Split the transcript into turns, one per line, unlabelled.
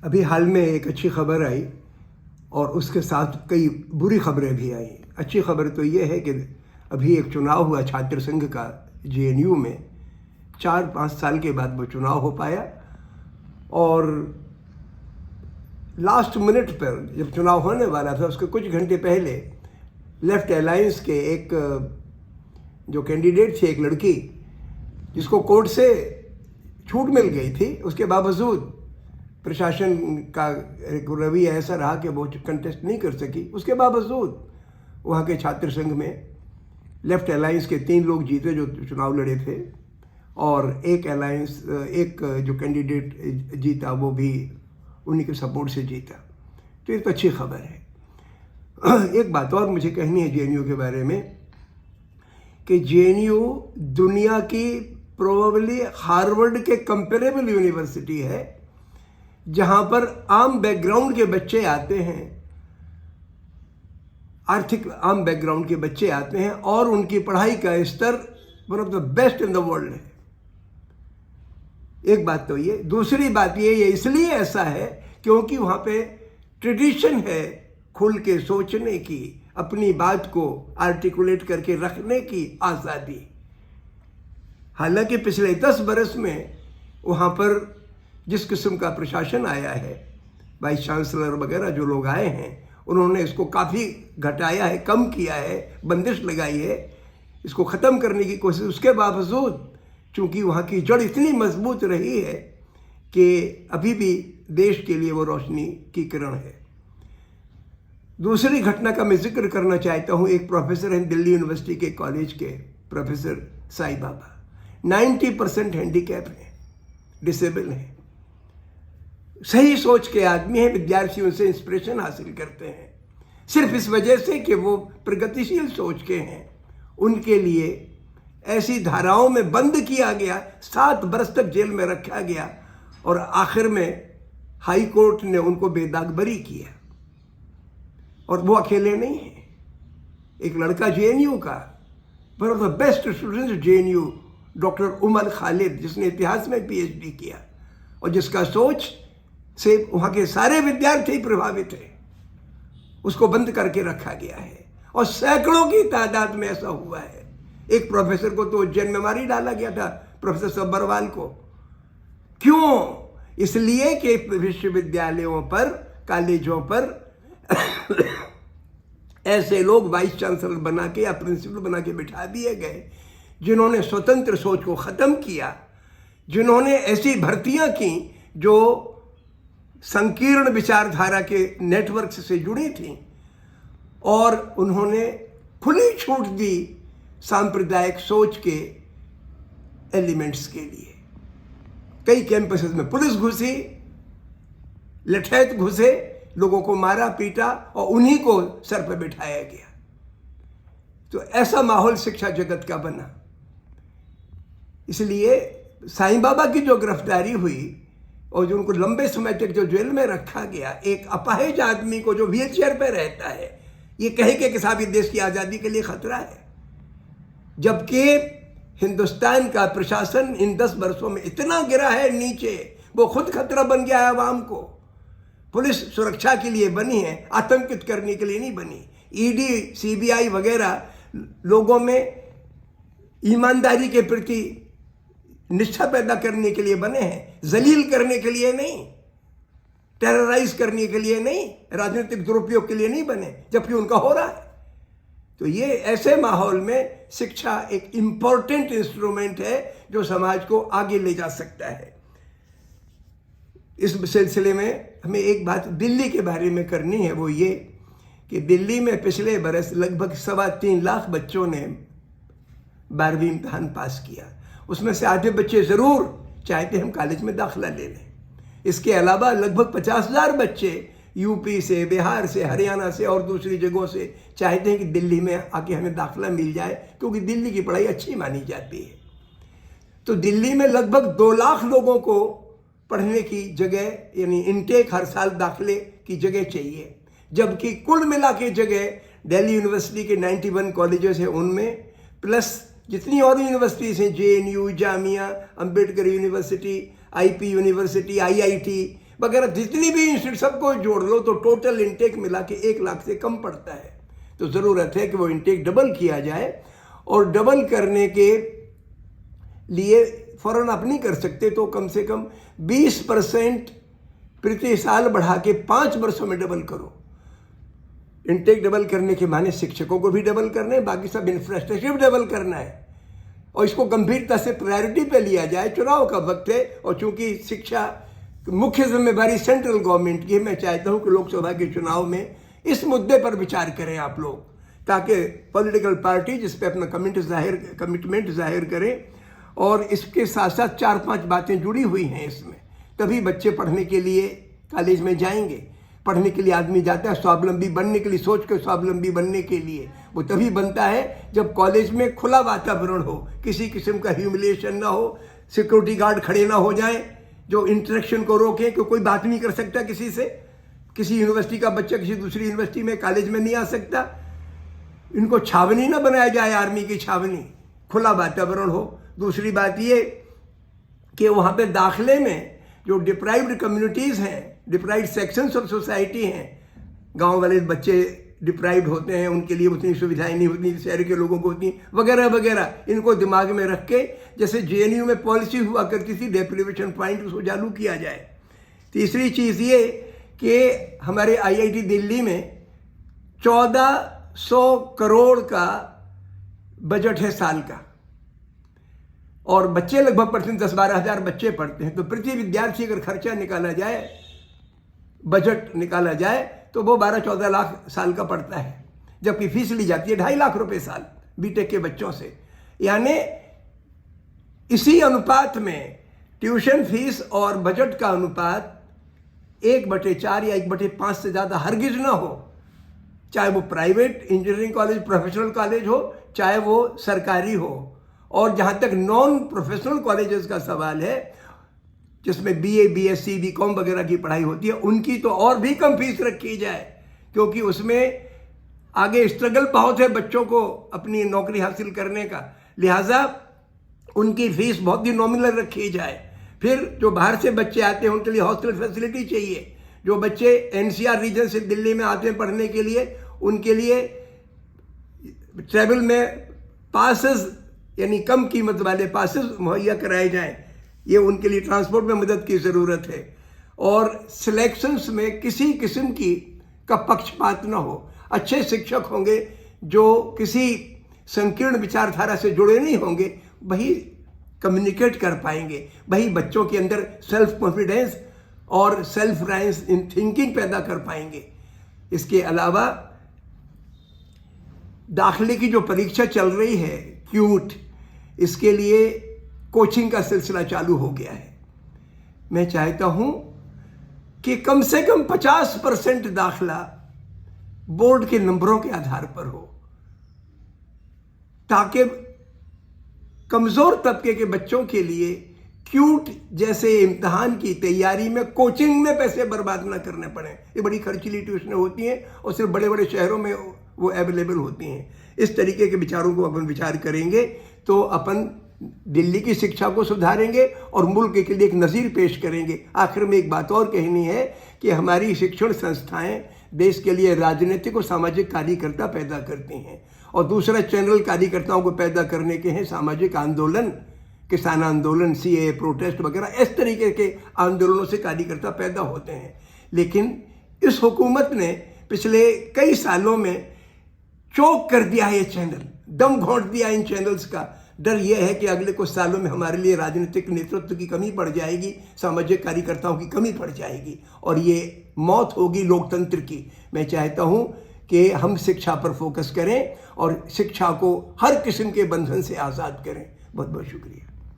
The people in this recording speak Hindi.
अभी हाल में एक अच्छी खबर आई और उसके साथ कई बुरी खबरें भी आई। अच्छी खबर तो ये है कि अभी एक चुनाव हुआ छात्र संघ का जेएनयू में। 4-5 साल के बाद वो चुनाव हो पाया और लास्ट मिनट पर जब चुनाव होने वाला था उसके कुछ घंटे पहले लेफ्ट अलायंस के एक जो कैंडिडेट थी, एक लड़की जिसको कोर्ट से छूट मिल गई थी, उसके बावजूद प्रशासन का रवैया ऐसा रहा कि वो कंटेस्ट नहीं कर सकी। उसके बावजूद वहाँ के छात्र संघ में लेफ्ट अलायंस के 3 लोग जीते जो चुनाव लड़े थे और एक जो कैंडिडेट जीता वो भी उन्हीं के सपोर्ट से जीता। तो ये तो अच्छी खबर है। एक बात और मुझे कहनी है जेएनयू के बारे में कि जेएनयू दुनिया की प्रोबेबली हार्वर्ड के कंपेरेबल यूनिवर्सिटी है, जहाँ पर आम बैकग्राउंड के बच्चे आते हैं, आर्थिक आम बैकग्राउंड के बच्चे आते हैं और उनकी पढ़ाई का स्तर one of the best in the world है। एक बात तो ये। दूसरी बात ये इसलिए ऐसा है क्योंकि वहाँ पे ट्रेडिशन है खुल के सोचने की, अपनी बात को आर्टिकुलेट करके रखने की आज़ादी। हालांकि पिछले 10 बरस में वहाँ पर जिस किस्म का प्रशासन आया है, वाइस चांसलर वगैरह जो लोग आए हैं, उन्होंने इसको काफ़ी घटाया है, कम किया है, बंदिश लगाई है, इसको ख़त्म करने की कोशिश। उसके बावजूद चूँकि वहाँ की जड़ इतनी मजबूत रही है कि अभी भी देश के लिए वो रोशनी की किरण है। दूसरी घटना का मैं जिक्र करना चाहता हूँ। एक प्रोफेसर हैं दिल्ली यूनिवर्सिटी के कॉलेज के, प्रोफेसर साईं बाबा। 90% हैंडीकैप हैं, डिसेबल हैं, सही सोच के आदमी हैं। विद्यार्थी उनसे इंस्पिरेशन हासिल करते हैं सिर्फ इस वजह से कि वो प्रगतिशील सोच के हैं। उनके लिए ऐसी धाराओं में बंद किया गया, 7 बरस तक जेल में रखा गया और आखिर में हाई कोर्ट ने उनको बेदाग बरी किया। और वो अकेले नहीं हैं। एक लड़का जेएनयू का, one of the best students JNU, doctor Umar Khalid, जिसने इतिहास में पीएचडी किया और जिसका सोच से वहाँ के सारे विद्यार्थी प्रभावित हैं, उसको बंद करके रखा गया है। और सैकड़ों की तादाद में ऐसा हुआ है। एक प्रोफेसर को तो जेल में मार ही डाला गया था, प्रोफेसर सब्बरवाल को। क्यों? इसलिए कि विश्वविद्यालयों पर, कॉलेजों पर ऐसे लोग वाइस चांसलर बना के या प्रिंसिपल बना के बिठा दिए गए जिन्होंने स्वतंत्र सोच को ख़त्म किया, जिन्होंने ऐसी भर्तियां की जो संकीर्ण विचारधारा के नेटवर्क से जुड़ी थी और उन्होंने खुली छूट दी सांप्रदायिक सोच के एलिमेंट्स के लिए। कई कैंपसेस में पुलिस घुसी, लठैत घुसे, लोगों को मारा पीटा और उन्हीं को सर पर बिठाया गया। तो ऐसा माहौल शिक्षा जगत का बना। इसलिए साईं बाबा की जो गिरफ्तारी हुई और जो उनको लंबे समय तक जो जेल में रखा गया, एक अपाहिज आदमी को जो व्हीलचेयर पे रहता है, ये कहे कि साहब ये देश की आज़ादी के लिए खतरा है, जबकि हिंदुस्तान का प्रशासन इन 10 वर्षों में इतना गिरा है नीचे, वो खुद खतरा बन गया है आवाम को। पुलिस सुरक्षा के लिए बनी है, आतंकित करने के लिए नहीं बनी। ईडी, सीबीआई वगैरह लोगों में ईमानदारी के प्रति निष्ठा पैदा करने के लिए बने हैं, जलील करने के लिए नहीं, टेरराइज करने के लिए नहीं, राजनीतिक दुरुपयोग के लिए नहीं बने, जबकि उनका हो रहा है। तो ये ऐसे माहौल में शिक्षा एक इम्पोर्टेंट इंस्ट्रूमेंट है जो समाज को आगे ले जा सकता है। इस सिलसिले में हमें एक बात दिल्ली के बारे में करनी है, वो ये कि दिल्ली में पिछले बरस लगभग 3.25 लाख बच्चों ने 12वीं इम्तहान पास किया। उसमें से आधे बच्चे ज़रूर चाहते हम कॉलेज में दाखिला ले लें। इसके अलावा लगभग 50,000 बच्चे यूपी से, बिहार से, हरियाणा से और दूसरी जगहों से चाहते हैं कि दिल्ली में आके हमें दाखिला मिल जाए, क्योंकि दिल्ली की पढ़ाई अच्छी मानी जाती है। तो दिल्ली में लगभग 2 लाख लोगों को पढ़ने की जगह, यानी इनटेक हर साल दाखिले की जगह चाहिए, जबकि कुल मिला के जगह दिल्ली यूनिवर्सिटी के 91 कॉलेजेस हैं, उनमें प्लस जितनी और यूनिवर्सिटीज़ हैं, JNU, Jamia, Ambedkar university, IP university, IIT वगैरह जितनी भी इंस्टीट्यूट सबको जोड़ लो तो टोटल इनटेक मिला के 1 लाख से कम पड़ता है। तो ज़रूरत है कि वो इनटेक डबल किया जाए, और डबल करने के लिए फ़ौरन आप नहीं कर सकते तो कम से कम 20% प्रति साल बढ़ा के 5 वर्षों में डबल करो। इनटेक डबल करने के माने शिक्षकों को भी डबल करना है, बाकी सब इंफ्रास्ट्रक्चर भी डबल करना है, और इसको गंभीरता से प्रायोरिटी पे लिया जाए। चुनाव का वक्त है, और चूंकि शिक्षा मुख्य जिम्मेदारी सेंट्रल गवर्नमेंट की है, मैं चाहता हूं कि लोकसभा के चुनाव में इस मुद्दे पर विचार करें आप लोग, ताकि पॉलिटिकल पार्टी जिस पे अपना कमिटमेंट जाहिर करें। और इसके साथ साथ 4-5 बातें जुड़ी हुई हैं इसमें, तभी बच्चे पढ़ने के लिए कॉलेज में जाएंगे। पढ़ने के लिए आदमी जाता है स्वावलंबी बनने के लिए, सोच के स्वावलंबी बनने के लिए। वो तभी बनता है जब कॉलेज में खुला वातावरण हो, किसी किस्म का ह्यूमिलिएशन ना हो, सिक्योरिटी गार्ड खड़े ना हो जाएं जो इंटरेक्शन को रोकें कि कोई बात नहीं कर सकता किसी से। किसी यूनिवर्सिटी का बच्चा किसी दूसरी यूनिवर्सिटी में कॉलेज में नहीं आ सकता। इनको छावनी ना बनाया जाए, आर्मी की छावनी, खुला वातावरण हो। दूसरी बात ये कि वहाँ पे दाखिले में जो डिप्राइव्ड कम्युनिटीज़ हैं, डिप्राइव्ड सेक्शंस ऑफ सोसाइटी हैं, गांव वाले बच्चे डिप्राइव्ड होते हैं, उनके लिए उतनी सुविधाएं नहीं होती शहर के लोगों को होती, वगैरह वगैरह, इनको दिमाग में रख के जैसे जेएनयू में पॉलिसी हुआ करती थी डेप्रिवेशन पॉइंट, उसको चालू किया जाए। तीसरी चीज़ ये कि हमारे आईआईटी दिल्ली में 1400 करोड़ का बजट है साल का, और बच्चे लगभग पढ़ते हैं, 10-12 हज़ार बच्चे पढ़ते हैं। तो प्रति विद्यार्थी अगर खर्चा निकाला जाए, बजट निकाला जाए, तो वो 12-14 लाख साल का पड़ता है, जबकि फीस ली जाती है 2.5 लाख रुपए साल बीटेक के बच्चों से। यानी इसी अनुपात में ट्यूशन फीस और बजट का अनुपात 1/4 या 1/5 से ज़्यादा हरगिज ना हो, चाहे वो private engineering college, professional college हो, चाहे वो सरकारी हो। और जहाँ तक नॉन प्रोफेशनल कॉलेजेस का सवाल है, जिसमें बीए, बीएससी, बीकॉम वगैरह की पढ़ाई होती है, उनकी तो और भी कम फीस रखी जाए, क्योंकि उसमें आगे स्ट्रगल बहुत है बच्चों को अपनी नौकरी हासिल करने का। लिहाजा उनकी फीस बहुत ही नॉमिनल रखी जाए। फिर जो बाहर से बच्चे आते हैं उनके लिए हॉस्टल फैसिलिटी चाहिए। जो बच्चे एनसीआर रीजन से दिल्ली में आते हैं पढ़ने के लिए, उनके लिए ट्रैवल में पासेस, यानी कम कीमत वाले पासेस मुहैया कराए जाएं। ये उनके लिए ट्रांसपोर्ट में मदद की ज़रूरत है। और सिलेक्शंस में किसी किस्म की का पक्षपात ना हो। अच्छे शिक्षक होंगे जो किसी संकीर्ण विचारधारा से जुड़े नहीं होंगे, वही कम्युनिकेट कर पाएंगे, वही बच्चों के अंदर सेल्फ कॉन्फिडेंस और सेल्फ रिलायंस इन थिंकिंग पैदा कर पाएंगे। इसके अलावा दाखिले की जो परीक्षा चल रही है क्यूट, इसके लिए कोचिंग का सिलसिला चालू हो गया है। मैं चाहता हूं कि कम से कम 50% दाखिला बोर्ड के नंबरों के आधार पर हो, ताकि कमजोर तबके के बच्चों के लिए क्यूट जैसे इम्तिहान की तैयारी में कोचिंग में पैसे बर्बाद ना करने पड़े। ये बड़ी खर्चीली ट्यूशनें होती हैं और सिर्फ बड़े बड़े शहरों में वो अवेलेबल होती हैं। इस तरीके के विचारों को अपन विचार करेंगे तो अपन दिल्ली की शिक्षा को सुधारेंगे और मुल्क के लिए एक नज़ीर पेश करेंगे। आखिर में एक बात और कहनी है कि हमारी शिक्षण संस्थाएं देश के लिए राजनीतिक और सामाजिक कार्यकर्ता पैदा करती हैं, और दूसरा चैनल कार्यकर्ताओं को पैदा करने के हैं सामाजिक आंदोलन, किसान आंदोलन, सीए प्रोटेस्ट वगैरह, इस तरीके के आंदोलनों से कार्यकर्ता पैदा होते हैं। लेकिन इस हुकूमत ने पिछले कई सालों में चौक कर दिया है ये चैनल, दम घोंट दिया इन चैनल्स का। डर यह है कि अगले कुछ सालों में हमारे लिए राजनीतिक नेतृत्व की कमी पड़ जाएगी, सामाजिक कार्यकर्ताओं की कमी पड़ जाएगी, और ये मौत होगी लोकतंत्र की। मैं चाहता हूं कि हम शिक्षा पर फोकस करें और शिक्षा को हर किस्म के बंधन से आज़ाद करें। बहुत बहुत शुक्रिया।